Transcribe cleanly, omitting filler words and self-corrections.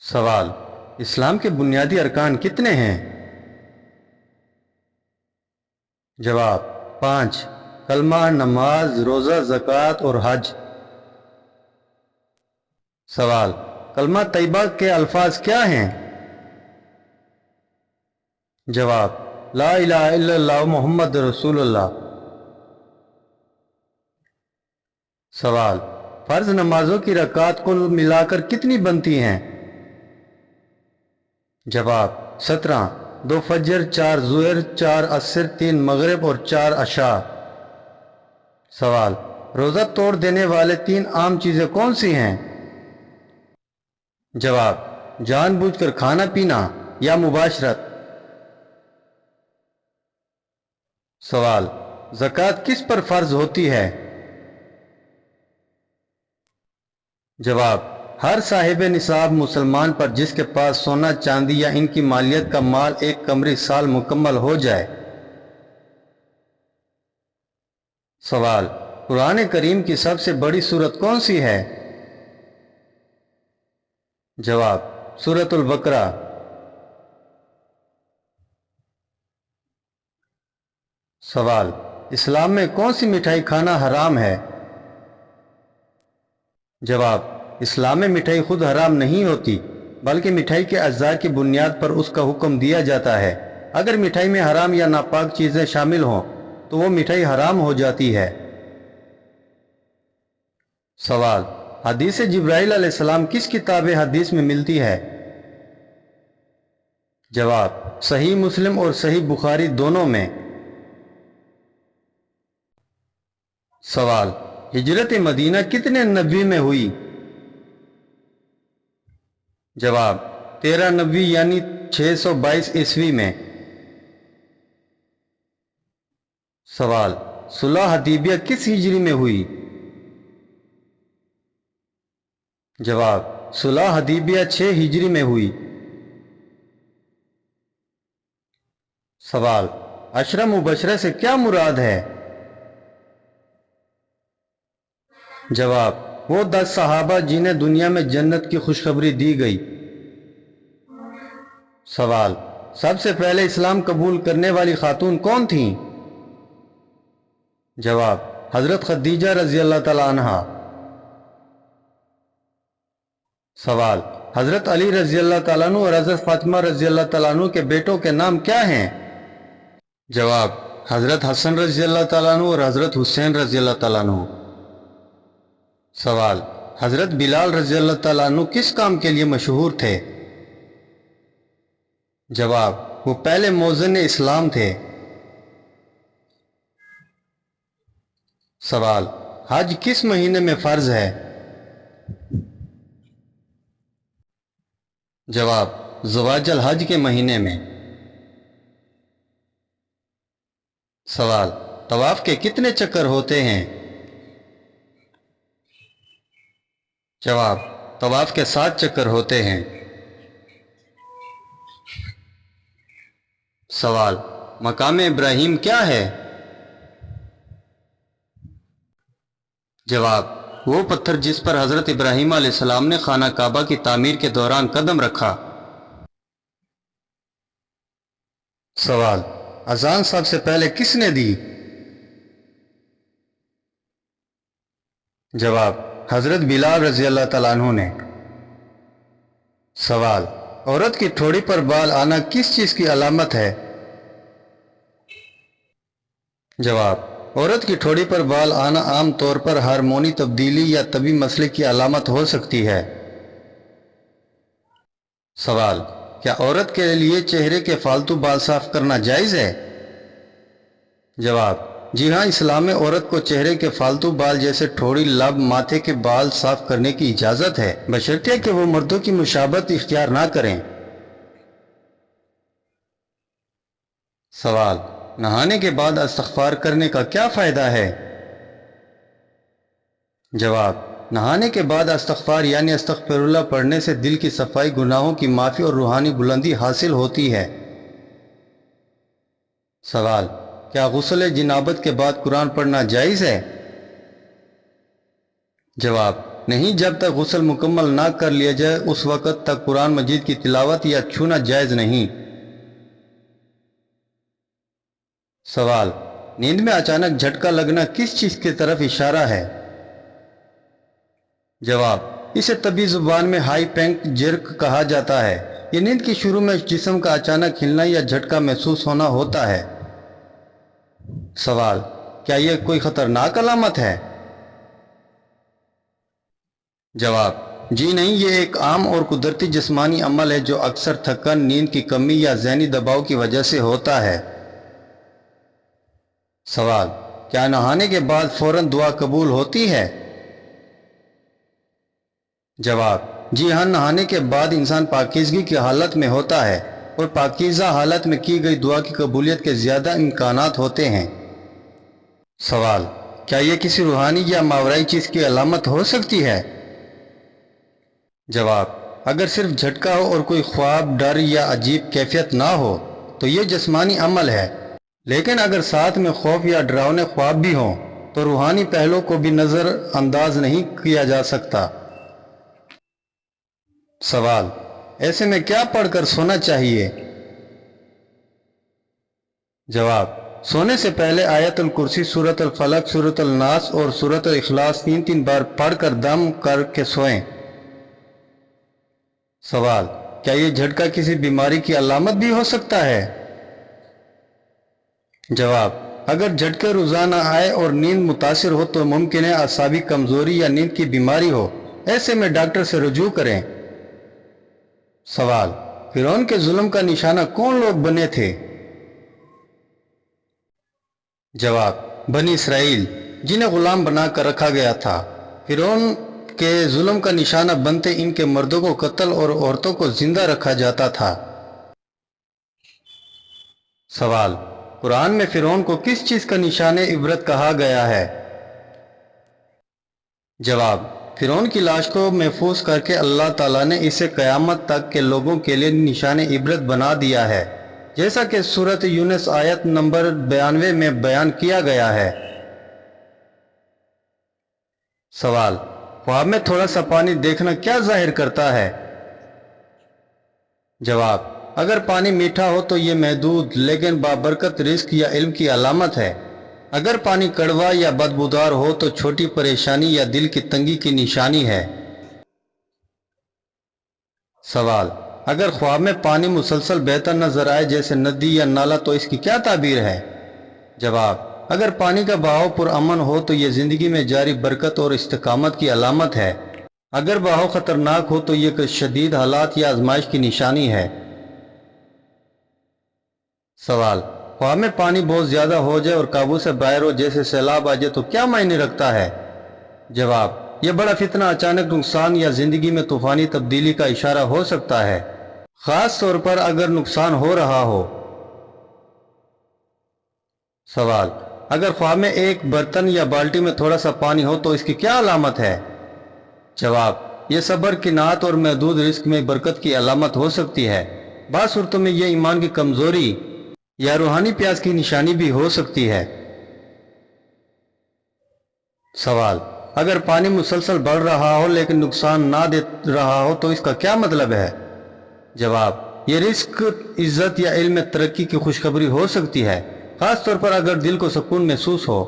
سوال: اسلام کے بنیادی ارکان کتنے ہیں؟ جواب: 5: کلمہ، نماز، روزہ، زکوٰۃ اور حج۔ سوال: کلمہ طیبہ کے الفاظ کیا ہیں؟ جواب: لا الہ الا اللہ محمد رسول اللہ۔ سوال: فرض نمازوں کی رکعات کل ملا کر کتنی بنتی ہیں؟ جواب: 17: 2 فجر، 4 ظہر، 4 عصر، 3 مغرب اور 4 عشاء۔ سوال: روزہ توڑ دینے والے 3 عام چیزیں کون سی ہیں؟ جواب: جان بوجھ کر کھانا پینا یا مباشرت۔ سوال: زکوٰۃ کس پر فرض ہوتی ہے؟ جواب: ہر صاحب نصاب مسلمان پر جس کے پاس سونا، چاندی یا ان کی مالیت کا مال 1 قمری سال مکمل ہو جائے۔ سوال: قرآن کریم کی سب سے بڑی سورت کون سی ہے؟ جواب: سورۃ البقرہ۔ سوال: اسلام میں کون سی مٹھائی کھانا حرام ہے؟ جواب: اسلام میں مٹھائی خود حرام نہیں ہوتی، بلکہ مٹھائی کے اجزاء کی بنیاد پر اس کا حکم دیا جاتا ہے۔ اگر مٹھائی میں حرام یا ناپاک چیزیں شامل ہوں تو وہ مٹھائی حرام ہو جاتی ہے۔ سوال: حدیث جبرائیل علیہ السلام کس کتاب حدیث میں ملتی ہے؟ جواب: صحیح مسلم اور صحیح بخاری دونوں میں۔ سوال: ہجرت مدینہ کتنے نبوی میں ہوئی؟ جواب: 13 نبوی یعنی 622 عیسوی میں۔ سوال: صلح حدیبیہ کس ہجری میں ہوئی؟ جواب: صلح حدیبیہ 6 ہجری میں ہوئی۔ سوال: عشرہ مبشرہ سے کیا مراد ہے؟ جواب: وہ 10 صحابہ جنہیں دنیا میں جنت کی خوشخبری دی گئی۔ سوال: سب سے پہلے اسلام قبول کرنے والی خاتون کون تھیں؟ جواب: حضرت خدیجہ رضی اللہ تعالی عنہا۔ سوال: حضرت علی رضی اللہ تعالیٰ عنہ اور حضرت فاطمہ رضی اللہ تعالیٰ عنہ کے بیٹوں کے نام کیا ہیں؟ جواب: حضرت حسن رضی اللہ تعالیٰ عنہ اور حضرت حسین رضی اللہ تعالیٰ عنہ۔ سوال: حضرت بلال رضی اللہ تعالیٰ عنہ کس کام کے لیے مشہور تھے؟ جواب: وہ پہلے مؤذن اسلام تھے۔ سوال: حج کس مہینے میں فرض ہے؟ جواب: ذوالحج الحج کے مہینے میں۔ سوال: طواف کے کتنے چکر ہوتے ہیں؟ جواب: طواف کے 7 چکر ہوتے ہیں۔ سوال: مقام ابراہیم کیا ہے؟ جواب: وہ پتھر جس پر حضرت ابراہیم علیہ السلام نے خانہ کعبہ کی تعمیر کے دوران قدم رکھا۔ سوال: اذان سب سے پہلے کس نے دی؟ جواب: حضرت بلال رضی اللہ تعالیٰ عنہ نے۔ سوال: عورت کی ٹھوڑی پر بال آنا کس چیز کی علامت ہے؟ جواب: عورت کی ٹھوڑی پر بال آنا عام طور پر ہارمونی تبدیلی یا طبی مسئلے کی علامت ہو سکتی ہے۔ سوال: کیا عورت کے لیے چہرے کے فالتو بال صاف کرنا جائز ہے؟ جواب: جی ہاں، اسلام میں عورت کو چہرے کے فالتو بال جیسے ٹھوڑی، لب، ماتھے کے بال صاف کرنے کی اجازت ہے، بشرطیہ کہ وہ مردوں کی مشابہت اختیار نہ کریں۔ سوال: نہانے کے بعد استغفار کرنے کا کیا فائدہ ہے؟ جواب: نہانے کے بعد استغفار یعنی استغفر اللہ پڑھنے سے دل کی صفائی، گناہوں کی معافی اور روحانی بلندی حاصل ہوتی ہے۔ سوال: کیا غسل جنابت کے بعد قرآن پڑھنا جائز ہے؟ جواب: نہیں، جب تک غسل مکمل نہ کر لیا جائے اس وقت تک قرآن مجید کی تلاوت یا چھونا جائز نہیں۔ سوال: نیند میں اچانک جھٹکا لگنا کس چیز کی طرف اشارہ ہے؟ جواب: اسے طبی زبان میں ہائی پینک جرک کہا جاتا ہے۔ یہ نیند کی شروع میں جسم کا اچانک ہلنا یا جھٹکا محسوس ہونا ہوتا ہے۔ سوال: کیا یہ کوئی خطرناک علامت ہے؟ جواب: جی نہیں، یہ ایک عام اور قدرتی جسمانی عمل ہے جو اکثر تھکن، نیند کی کمی یا ذہنی دباؤ کی وجہ سے ہوتا ہے۔ سوال: کیا نہانے کے بعد فوراً دعا قبول ہوتی ہے؟ جواب: جی ہاں، نہانے کے بعد انسان پاکیزگی کی حالت میں ہوتا ہے اور پاکیزہ حالت میں کی گئی دعا کی قبولیت کے زیادہ امکانات ہوتے ہیں۔ سوال: کیا یہ کسی روحانی یا ماورائی چیز کی علامت ہو سکتی ہے؟ جواب: اگر صرف جھٹکا ہو اور کوئی خواب، ڈر یا عجیب کیفیت نہ ہو تو یہ جسمانی عمل ہے، لیکن اگر ساتھ میں خوف یا ڈراؤنے خواب بھی ہوں تو روحانی پہلو کو بھی نظر انداز نہیں کیا جا سکتا۔ سوال: ایسے میں کیا پڑھ کر سونا چاہیے؟ جواب: سونے سے پہلے آیت الکرسی، سورۃ الفلق، سورۃ الناس اور سورۃ الاخلاص 3 بار پڑھ کر دم کر کے سوئیں۔ سوال: کیا یہ جھٹکا کسی بیماری کی علامت بھی ہو سکتا ہے؟ جواب: اگر جھٹکے روزانہ آئے اور نیند متاثر ہو تو ممکن ہے اعصابی کمزوری یا نیند کی بیماری ہو، ایسے میں ڈاکٹر سے رجوع کریں۔ سوال: فرعون کے ظلم کا نشانہ کون لوگ بنے تھے؟ جواب: بنی اسرائیل، جنہیں غلام بنا کر رکھا گیا تھا۔ فرعون کے ظلم کا نشانہ بنتے ان کے مردوں کو قتل اور عورتوں کو زندہ رکھا جاتا تھا۔ سوال: قرآن میں فرعون کو کس چیز کا نشان عبرت کہا گیا ہے؟ جواب: فرعون کی لاش کو محفوظ کر کے اللہ تعالیٰ نے اسے قیامت تک کے لوگوں کے لیے نشان عبرت بنا دیا ہے، جیسا کہ سورۃ یونس آیت نمبر 92 میں بیان کیا گیا ہے۔ سوال: خواب میں تھوڑا سا پانی دیکھنا کیا ظاہر کرتا ہے؟ جواب: اگر پانی میٹھا ہو تو یہ محدود لیکن بابرکت رزق یا علم کی علامت ہے۔ اگر پانی کڑوا یا بدبودار ہو تو چھوٹی پریشانی یا دل کی تنگی کی نشانی ہے۔ سوال: اگر خواب میں پانی مسلسل بہتا نظر آئے جیسے ندی یا نالا تو اس کی کیا تعبیر ہے؟ جواب: اگر پانی کا بہاؤ پرامن ہو تو یہ زندگی میں جاری برکت اور استقامت کی علامت ہے۔ اگر بہاؤ خطرناک ہو تو یہ شدید حالات یا آزمائش کی نشانی ہے۔ سوال: خواب میں پانی بہت زیادہ ہو جائے اور قابو سے باہر ہو جیسے سیلاب آ جائے تو کیا معنی رکھتا ہے؟ جواب: یہ بڑا فتنہ، اچانک نقصان یا زندگی میں طوفانی تبدیلی کا اشارہ ہو سکتا ہے، خاص طور پر اگر نقصان ہو رہا ہو۔ سوال: اگر خواب میں ایک برتن یا بالٹی میں تھوڑا سا پانی ہو تو اس کی کیا علامت ہے؟ جواب: یہ صبر، قناعت اور محدود رزق میں برکت کی علامت ہو سکتی ہے۔ بعض صورتوں میں یہ ایمان کی کمزوری یا روحانی پیاس کی نشانی بھی ہو سکتی ہے۔ سوال: اگر پانی مسلسل بڑھ رہا ہو لیکن نقصان نہ دے رہا ہو تو اس کا کیا مطلب ہے؟ جواب: یہ رزق، عزت یا علم میں ترقی کی خوشخبری ہو سکتی ہے، خاص طور پر اگر دل کو سکون محسوس ہو۔